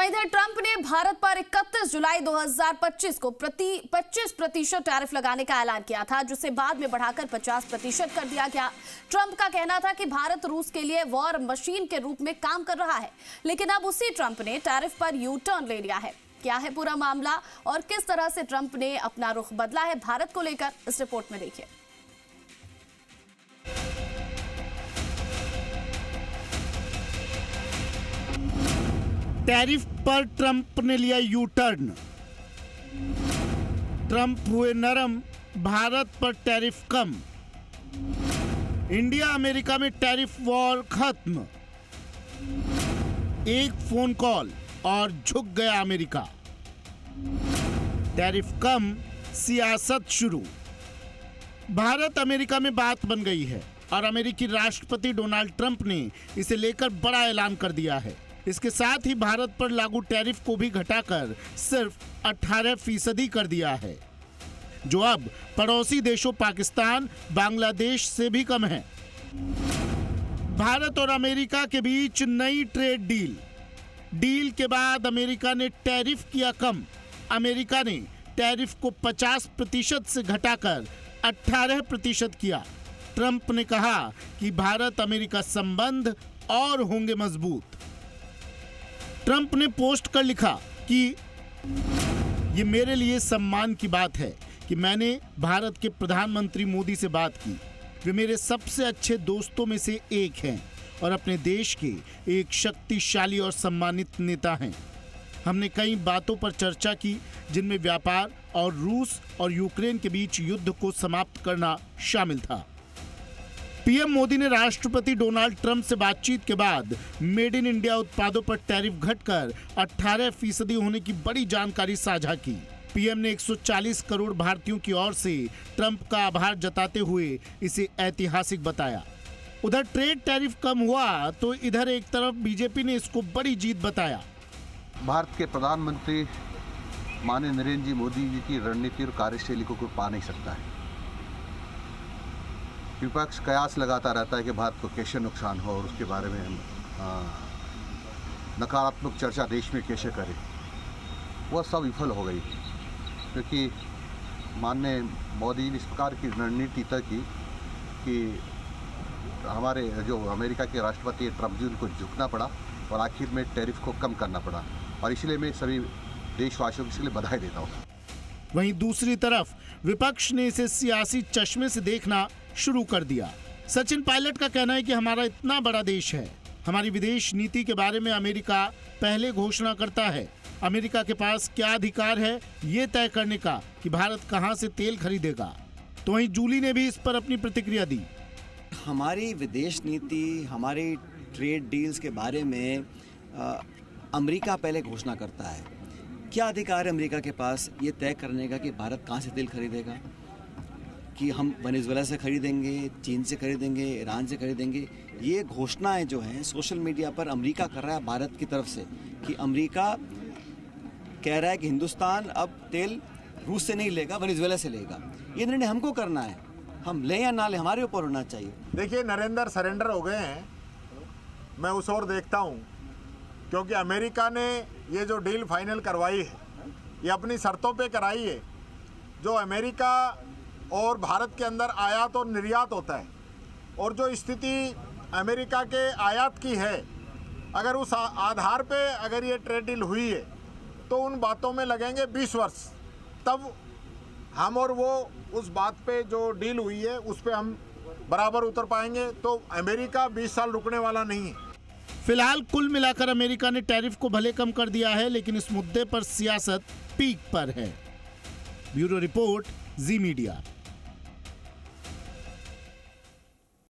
इधर ट्रंप ने भारत पर 31 जुलाई 2025 को 25% टैरिफ लगाने का ऐलान किया था, जिसे बाद में बढ़ाकर 50% कर दिया गया। ट्रंप का कहना था कि भारत रूस के लिए वॉर मशीन के रूप में काम कर रहा है, लेकिन अब उसी ट्रंप ने टैरिफ पर यू टर्न ले लिया है। क्या है पूरा मामला और किस तरह से ट्रंप ने अपना रुख बदला है भारत को लेकर, इस रिपोर्ट में देखिए। टैरिफ पर ट्रंप ने लिया यू टर्न। ट्रंप हुए नरम, भारत पर टैरिफ कम। इंडिया अमेरिका में टैरिफ वॉर खत्म। एक फोन कॉल और झुक गया अमेरिका। टैरिफ कम, सियासत शुरू। भारत अमेरिका में बात बन गई है और अमेरिकी राष्ट्रपति डोनाल्ड ट्रंप ने इसे लेकर बड़ा ऐलान कर दिया है। इसके साथ ही भारत पर लागू टैरिफ को भी घटाकर सिर्फ 18% कर दिया है, जो अब पड़ोसी देशों पाकिस्तान, बांग्लादेश से भी कम है। भारत और अमेरिका के बीच नई ट्रेड डील के बाद अमेरिका ने टैरिफ किया कम। अमेरिका ने टैरिफ को 50% से घटाकर 18% किया। ट्रंप ने कहा कि भारत अमेरिका संबंध और होंगे मजबूत। ट्रंप ने पोस्ट कर लिखा कि ये मेरे लिए सम्मान की बात है कि मैंने भारत के प्रधानमंत्री मोदी से बात की। वे मेरे सबसे अच्छे दोस्तों में से एक हैं और अपने देश के एक शक्तिशाली और सम्मानित नेता हैं। हमने कई बातों पर चर्चा की, जिनमें व्यापार और रूस और यूक्रेन के बीच युद्ध को समाप्त करना शामिल था। पीएम मोदी ने राष्ट्रपति डोनाल्ड ट्रंप से बातचीत के बाद मेड इन इंडिया उत्पादों पर टैरिफ घटकर 18% होने की बड़ी जानकारी साझा की। पीएम ने 140 करोड़ भारतीयों की ओर से ट्रंप का आभार जताते हुए इसे ऐतिहासिक बताया। उधर ट्रेड टैरिफ कम हुआ तो इधर एक तरफ बीजेपी ने इसको बड़ी जीत बताया। भारत के प्रधानमंत्री माननीय नरेंद्र जी मोदी जी की रणनीति और कार्यशैली को कोई पा नहीं सकता है। विपक्ष कयास लगाता रहता है कि भारत को कैसे नुकसान हो और उसके बारे में नकारात्मक चर्चा देश में कैसे करें। वह सब विफल हो गई, क्योंकि माननीय मोदी ने इस प्रकार की रणनीति तय की कि हमारे जो अमेरिका के राष्ट्रपति ट्रंप जी, उनको झुकना पड़ा और आखिर में टैरिफ को कम करना पड़ा। और इसलिए मैं सभी देशवासियों को इसके लिए बधाई देता हूँ। वहीं दूसरी तरफ विपक्ष ने इसे सियासी चश्मे से देखना शुरू कर दिया। सचिन पायलट का कहना है कि हमारा इतना बड़ा देश है, हमारी विदेश नीति के बारे में अमेरिका पहले घोषणा करता है। अमेरिका के पास क्या अधिकार है ये तय करने का कि भारत कहां से तेल खरीदेगा। तो वहीं जूली ने भी इस पर अपनी प्रतिक्रिया दी। हमारी विदेश नीति, हमारी ट्रेड डील्स के बारे में अमेरिका पहले घोषणा करता है। क्या अधिकार है अमेरिका के पास ये तय करने का कि भारत कहाँ से तेल खरीदेगा, कि हम वेनेजुएला से खरीदेंगे, चीन से खरीदेंगे, ईरान से खरीदेंगे। ये घोषणाएं जो हैं सोशल मीडिया पर अमेरिका कर रहा है भारत की तरफ से, कि अमेरिका कह रहा है कि हिंदुस्तान अब तेल रूस से नहीं लेगा, वेनेजुएला से लेगा। ये निर्णय हमको करना है, हम लें या ना लें, हमारे ऊपर होना चाहिए। देखिए, नरेंद्र सरेंडर हो गए हैं, मैं उस ओर देखता हूँ, क्योंकि अमेरिका ने ये जो डील फाइनल करवाई है ये अपनी शर्तों पे कराई है। जो अमेरिका और भारत के अंदर आयात और निर्यात होता है, और जो स्थिति अमेरिका के आयात की है, अगर उस आधार पे अगर ये ट्रेड डील हुई है तो उन बातों में लगेंगे 20 वर्ष, तब हम और वो उस बात पे जो डील हुई है उस पे हम बराबर उतर पाएंगे। तो अमेरिका 20 साल रुकने वाला नहीं है। फिलहाल कुल मिलाकर अमेरिका ने टैरिफ को भले कम कर दिया है, लेकिन इस मुद्दे पर सियासत पीक पर है। ब्यूरो रिपोर्ट, जी मीडिया।